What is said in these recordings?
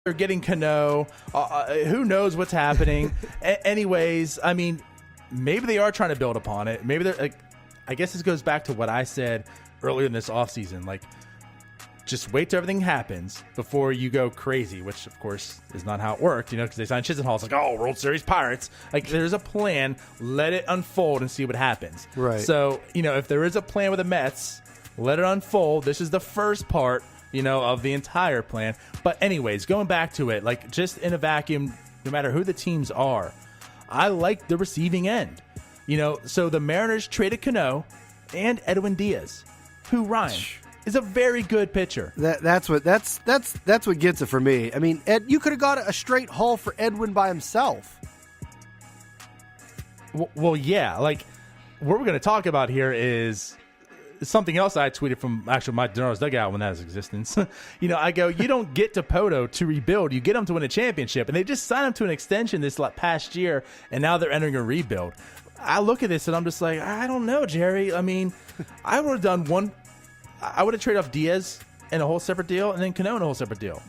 they're getting Cano. Who knows what's happening? Anyways, I mean, maybe they are trying to build upon it. Maybe they're like, I guess this goes back to what I said earlier in this offseason. Like, just wait till everything happens before you go crazy, which, of course, is not how it worked, because they signed Chisenhall. It's like, oh, World Series Pirates. Like, there's a plan. Let it unfold and see what happens. Right. So, if there is a plan with the Mets, let it unfold. This is the first part, of the entire plan. But anyways, going back to it, like, just in a vacuum, no matter who the teams are, I like the receiving end. So the Mariners traded Cano and Edwin Diaz, who, Ryan, is a very good pitcher. That's what gets it for me. I mean, Ed, you could have got a straight haul for Edwin by himself. Well, yeah. Like, what we're going to talk about here is something else I tweeted from actually my DiNardo's dugout when that was existence. I go, you don't get to Poto to rebuild. You get them to win a championship. And they just signed him to an extension this past year, and now they're entering a rebuild. I look at this, and I'm just like, I don't know, Jerry. I mean, I would have done one. I would have traded off Diaz in a whole separate deal and then Cano in a whole separate deal.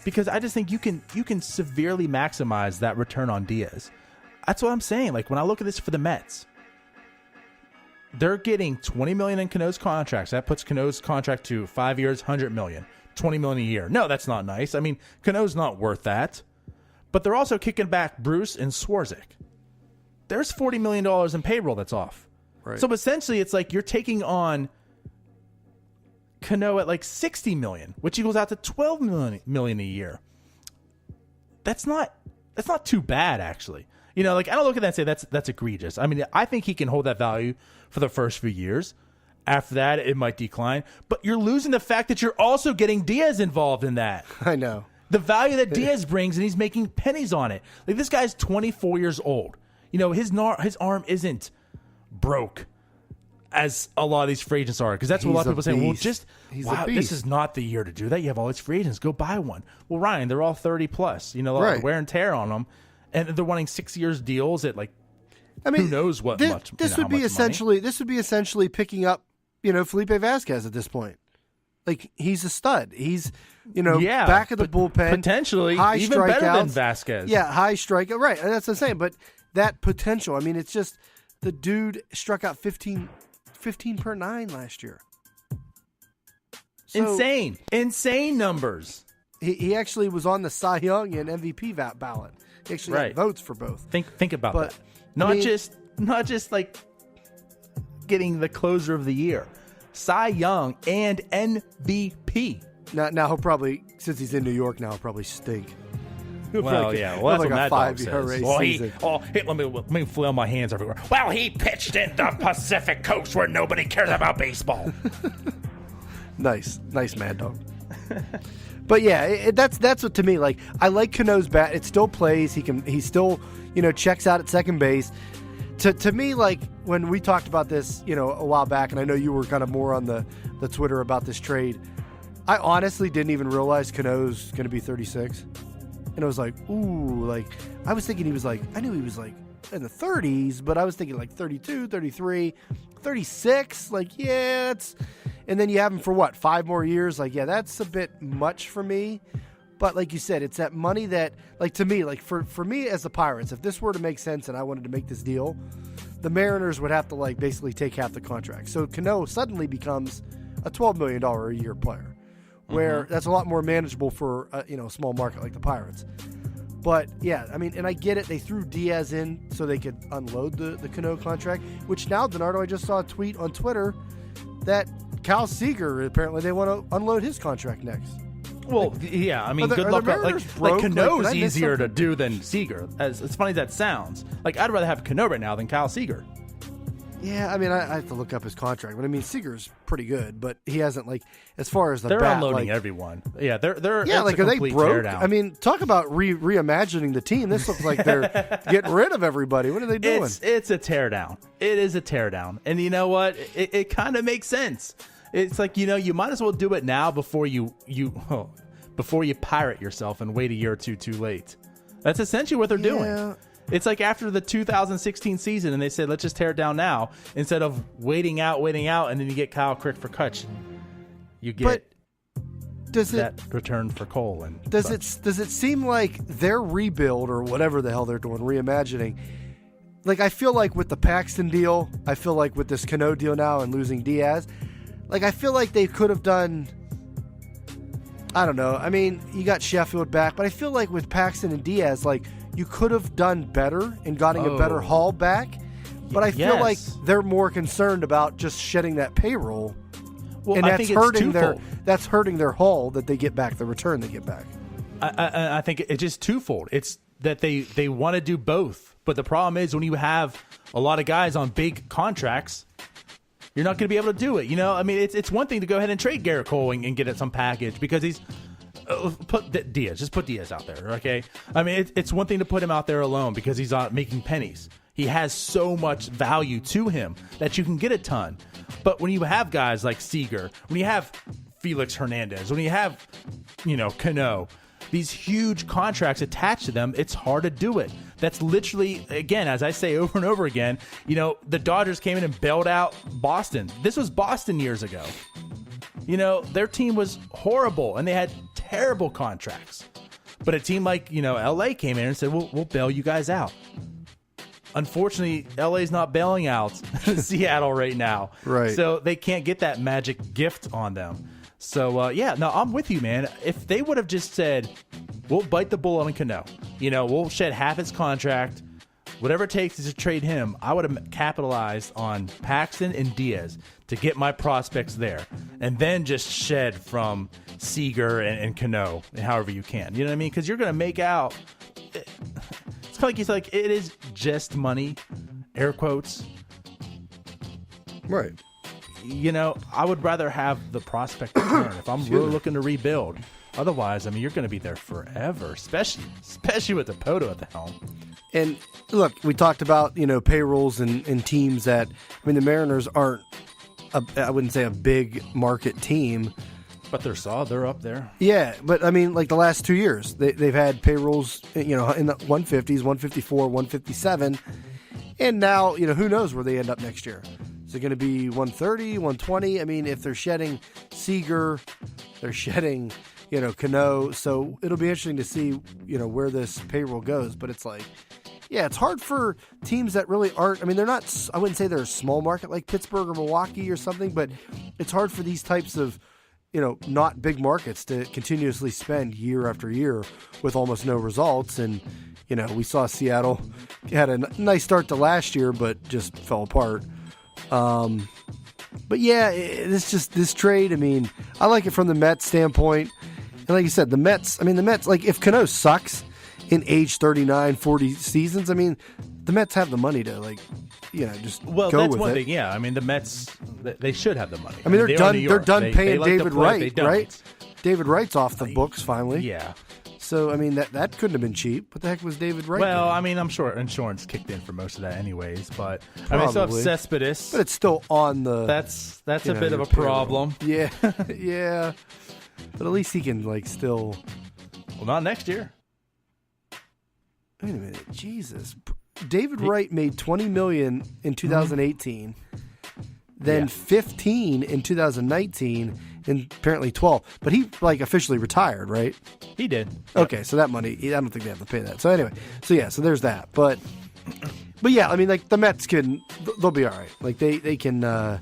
Because I just think you can severely maximize that return on Diaz. That's what I'm saying. Like, when I look at this for the Mets, they're getting $20 million in Cano's contracts. That puts Cano's contract to 5 years, $100 million, $20 million a year. No, that's not nice. I mean, Cano's not worth that. But they're also kicking back Bruce and Swarzik. There's $40 million in payroll that's off. Right. So essentially, it's like you're taking on Cano at like $60 million, which equals out to $12 million a year. That's not too bad, actually. I don't look at that and say that's egregious. I mean, I think he can hold that value for the first few years. After that, it might decline. But you're losing the fact that you're also getting Diaz involved in that. I know. The value that Diaz brings, and he's making pennies on it. Like, this guy's 24 years old. His arm isn't broke as a lot of these free agents are. Because that's what a lot of people are saying. Well, this is not the year to do that. You have all these free agents. Go buy one. Well, Ryan, they're all 30 plus. Right. Wear and tear on them. And they're wanting 6 years deals at who knows what much. This would be essentially picking up, Felipe Vasquez at this point. Like, he's a stud. He's, back of the bullpen. Potentially high even strikeouts. Better than Vasquez. Yeah, high strikeout. Right, that's what I'm saying. But that potential, I mean, it's just the dude struck out 15 per 9 last year. So Insane numbers. He actually was on the Cy Young and MVP ballot. He actually got votes for both. Think about that. Not just like getting the closer of the year. Cy Young and MVP. Now he'll probably, since he's in New York now, he'll probably stink. Well, yeah. Well, that's what Mad Dog says. Let me flail my hands everywhere. Well, he pitched in the Pacific Coast where nobody cares about baseball. Nice, Mad Dog. But yeah, that's what, to me, like, I like Cano's bat. It still plays. He still, checks out at second base. To me, like, when we talked about this, a while back, and I know you were kind of more on the Twitter about this trade, I honestly didn't even realize Cano's going to be 36. And I was like, ooh, like, I was thinking I knew he was like in the 30s, but I was thinking like 32, 33, 36. Like, yeah, and then you have him for what, 5 more years? Like, yeah, that's a bit much for me. But like you said, it's that money that, like, to me, like, for me as the Pirates, if this were to make sense and I wanted to make this deal, the Mariners would have to, like, basically take half the contract. So Cano suddenly becomes a $12 million a year player, where that's a lot more manageable for a small market like the Pirates. But yeah, I mean, and I get it. They threw Diaz in so they could unload the Cano contract, which now, DiNardo, I just saw a tweet on Twitter that Cal Seager, apparently they want to unload his contract next. Well, yeah, I mean, good luck. Like Cano's easier to do than Seager. As funny as that sounds, like, I'd rather have Cano right now than Kyle Seager. Yeah, I mean, I have to look up his contract, but I mean, Seager's pretty good, but he hasn't, like, as far as the they're bat, unloading like, everyone. Yeah, they're like, are they broke? I mean, talk about reimagining the team. This looks like they're getting rid of everybody. What are they doing? It's a teardown. It is a teardown, and you know what? It kind of makes sense. It's like, you might as well do it now before you pirate yourself and wait a year or two too late. That's essentially what they're doing. It's like after the 2016 season, and they said, let's just tear it down now, instead of waiting out, and then you get Kyle Crick for Kutch. You get that return for Cole and does such. Does it seem like their rebuild or whatever the hell they're doing, reimagining? Like, I feel like with the Paxton deal, I feel like with this Cano deal now and losing Diaz, like, I feel like they could have done, I don't know. I mean, you got Sheffield back, but I feel like with Paxton and Diaz, like, you could have done better in getting a better haul back. But I feel like they're more concerned about just shedding that payroll. Well, and I that's think it's hurting their haul that they get back, the return they get back. I think it's just twofold. It's that they want to do both. But the problem is when you have a lot of guys on big contracts, you're not going to be able to do it. You know, I mean, it's one thing to go ahead and trade Garrett Cole and get some package because he's put Diaz out there. Okay, I mean, it's one thing to put him out there alone because he's making pennies. He has so much value to him that you can get a ton. But when you have guys like Seager, when you have Felix Hernandez, when you have, Cano, these huge contracts attached to them, it's hard to do it. That's literally, again, as I say over and over again, the Dodgers came in and bailed out Boston. This was Boston years ago. Their team was horrible and they had terrible contracts. But a team like, LA came in and said, we'll bail you guys out. Unfortunately, LA's not bailing out Seattle right now. Right. So they can't get that magic gift on them. So, I'm with you, man. If they would have just said, we'll bite the bullet on Cano, we'll shed half his contract, whatever it takes to trade him, I would have capitalized on Paxton and Diaz to get my prospects there. And then just shed from Seager and Cano, however you can. You know what I mean? Because you're going to make out... It's like it is just money, air quotes. Right. I would rather have the prospect return if I'm really looking to rebuild. Otherwise, I mean, you're going to be there forever, especially with the Poto at the helm. And look, we talked about payrolls and teams that. I mean, the Mariners aren't. I wouldn't say a big market team. But they're solid. They're up there. Yeah, but I mean, like the last 2 years, they've had payrolls, in the 150s, 154, 157, and now, who knows where they end up next year? Is it going to be 130, 120? I mean, if they're shedding Seager, they're shedding, Cano, so it'll be interesting to see, where this payroll goes. But it's like, yeah, it's hard for teams that really aren't. I mean, they're not. I wouldn't say they're a small market like Pittsburgh or Milwaukee or something, but it's hard for these types of not big markets to continuously spend year after year with almost no results. And, we saw Seattle had a nice start to last year, but just fell apart. But yeah, this trade, I mean, I like it from the Mets standpoint. And like you said, the Mets, like if Cano sucks in age 39, 40 seasons, I mean, the Mets have the money to just go with it. Well, that's one thing. Yeah, I mean, the Mets, they should have the money. I mean, they're done paying David Wright, right? David Wright's off the books finally. Yeah. So I mean, that couldn't have been cheap. What the heck was David Wright? Well, doing? I mean, I'm sure insurance kicked in for most of that, anyways. But I mean, still have Cespedes, but it's still on the. That's a bit of a problem. Yeah, yeah. But at least he can still. Well, not next year. Wait a minute, Jesus. David Wright made $20 million in 2018, then 15 in 2019, and apparently 12. But he officially retired, right? He did. Okay, so that money, I don't think they have to pay that. So anyway, so there's that. But yeah, I mean, the Mets they'll be all right. They can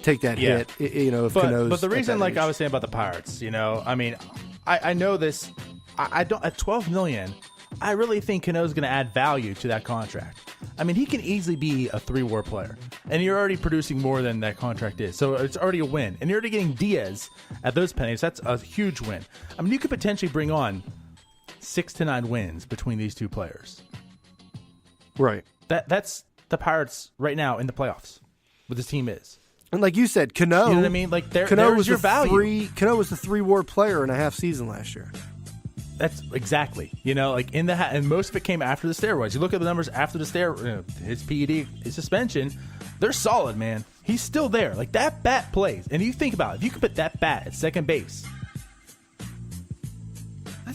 take that hit, if Cano's. But the reason, age. I was saying about the Pirates, I mean, I know this. I don't at $12 million. I really think Cano's going to add value to that contract. I mean, he can easily be a 3-WAR player, and you're already producing more than that contract is. So it's already a win. And you're already getting Diaz at those pennies. That's a huge win. I mean, you could potentially bring on 6 to 9 wins between these two players. Right. That's the Pirates right now in the playoffs, what this team is. And like you said, Cano. You know what I mean? There's your value. Cano was the 3-WAR player in a half season last year. That's exactly, and most of it came after the steroids. You look at the numbers after the his PED, his suspension, they're solid, man. He's still there. That bat plays. And you think about it, if you could put that bat at second base,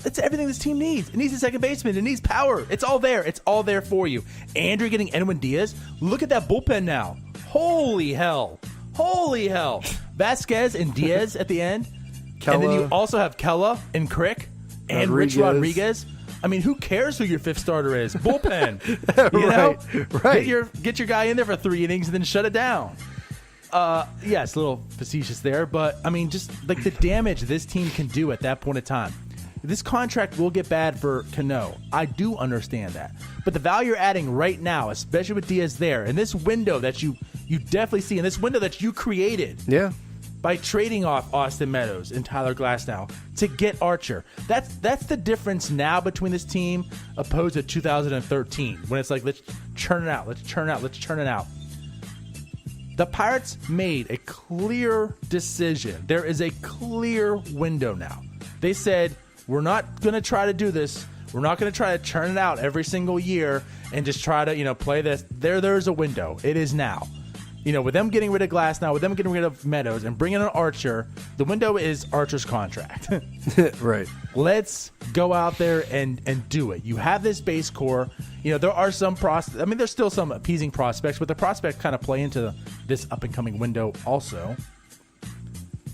that's everything this team needs. It needs a second baseman. It needs power. It's all there. It's all there for you. And you're getting Edwin Diaz. Look at that bullpen now. Holy hell. Vasquez and Diaz at the end. And then you also have Kella and Crick and Rich Rodriguez. I mean, who cares who your fifth starter is? Bullpen. Right. Get your guy in there for 3 innings and then shut it down. Yes, a little facetious there, but I mean, just like the damage this team can do at that point in time. This contract will get bad for Cano. I do understand that. But the value you're adding right now, especially with Diaz there, and this window that you definitely see, and this window that you created by trading off Austin Meadows and Tyler Glasnow to get Archer. That's the difference now between this team opposed to 2013, when it's like, let's churn it out, let's churn it out. The Pirates made a clear decision. There is a clear window now. They said, we're not going to try to do this. We're not going to try to churn it out every single year and just try to, play this. There's a window. It is now. With them getting rid of Glasnow, with them getting rid of Meadows and bringing in Archer, the window is Archer's contract. Right. Let's go out there and do it. You have this base core. There are some there's still some appeasing prospects, but the prospects kind of play into this up-and-coming window also.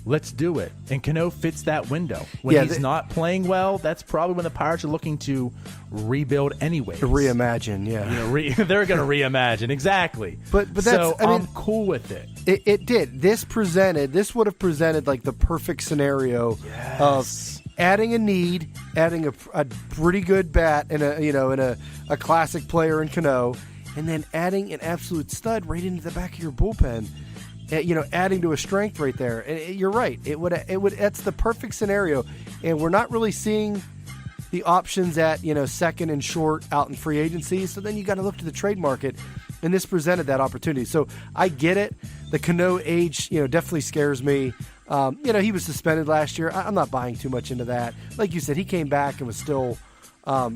Let's do it. And Cano fits that window. When he's not playing well, that's probably when the Pirates are looking to rebuild anyways. Reimagine, yeah. They're going to reimagine, exactly. But that's, so I'm cool with it. It did. This would have presented like the perfect scenario of adding a need, adding a pretty good bat and a classic player in Cano, and then adding an absolute stud right into the back of your bullpen. Adding to a strength right there. And you're right. It would. That's the perfect scenario, and we're not really seeing the options at second and short out in free agency. So then you got to look to the trade market, and this presented that opportunity. So I get it. The Cano age, definitely scares me. He was suspended last year. I'm not buying too much into that. Like you said, he came back and was still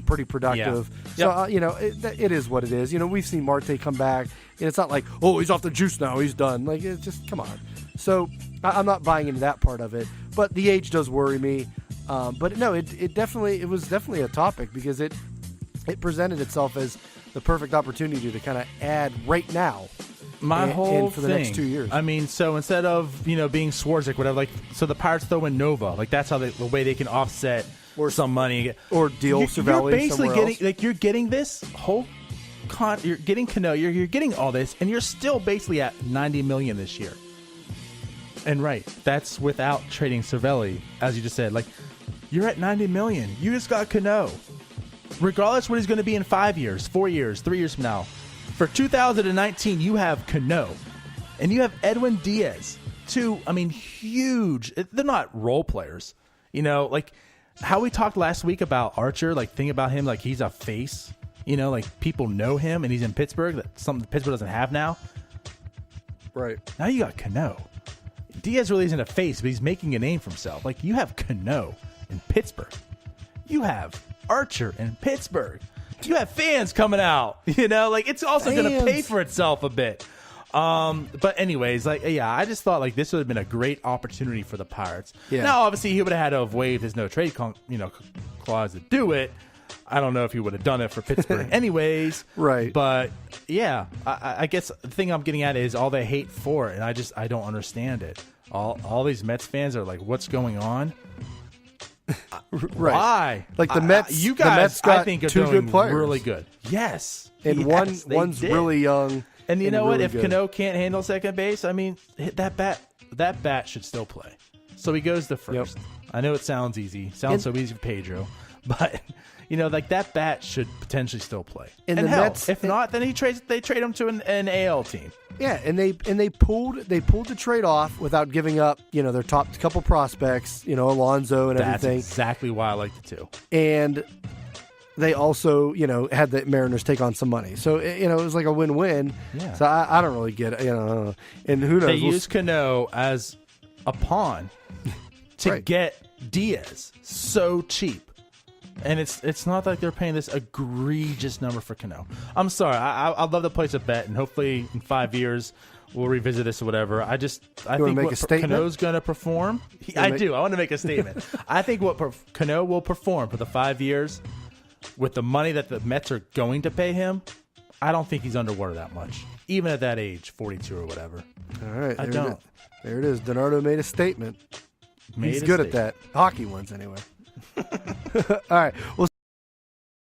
pretty productive. Yeah. So, it is what it is. We've seen Marte come back, and it's not like, oh, he's off the juice now, he's done. Like, it's just, come on. So I'm not buying into that part of it. But the age does worry me. But no, it was definitely a topic because it presented itself as the perfect opportunity to kind of add right now. My whole for the next 2 years. I mean, so instead of being Swarzak, whatever, so the Pirates throw in Nova, like that's how the way they can offset or some money or deal Cervelli. You're basically getting else. You're getting this whole you're getting Cano, you're getting all this, and you're still basically at $90 million this year. And right, that's without trading Cervelli, as you just said. Like, you're at $90 million. You just got Cano. Regardless what he's going to be in 5 years, 4 years, 3 years from now. For 2019, you have Cano. And you have Edwin Diaz. Two, huge. They're not role players. Like how we talked last week about Archer, like think about him like he's a face. Like people know him and he's in Pittsburgh. That's something Pittsburgh doesn't have now. Right. Now you got Cano. Diaz really isn't a face, but he's making a name for himself. Like you have Cano in Pittsburgh. You have Archer in Pittsburgh. You have fans coming out. Like it's also going to pay for itself a bit. But anyways, I just thought like this would have been a great opportunity for the Pirates. Yeah. Now, obviously, he would have had to have waived his no trade clause to do it. I don't know if he would have done it for Pittsburgh anyways. Right. But yeah, I guess the thing I'm getting at is all the hate for it, and I don't understand it. All these Mets fans are like, what's going on? Right. Why? Like the Mets, you guys, the Mets got I think are two doing good players. Really good. Yes. And yes, one's really young. And you know really what? If good. Cano can't handle second base, that bat should still play. So he goes to first. Yep. I know it sounds easy. Sounds so easy for Pedro, but like that bat should potentially still play. And the hell, Mets, if not, then they trade him to an AL team. Yeah, and they pulled the trade off without giving up their top couple prospects, Alonso and everything. That's exactly why I liked it too. And they also had the Mariners take on some money, so it was like a win-win. Yeah. So I don't really get it, and who knows? They use Cano as a pawn to right. get Diaz so cheap. And it's not like they're paying this egregious number for Cano. I'm sorry. I'd love to place a bet, and hopefully in 5 years we'll revisit this or whatever. I think Cano's going to perform. I want to make a statement. I think what Cano will perform for the 5 years with the money that the Mets are going to pay him, I don't think he's underwater that much, even at that age, 42 or whatever. All right. I don't. There it is. DiNardo made a statement. Made He's a good at statement. that. Hockey ones, anyway. All right. Well,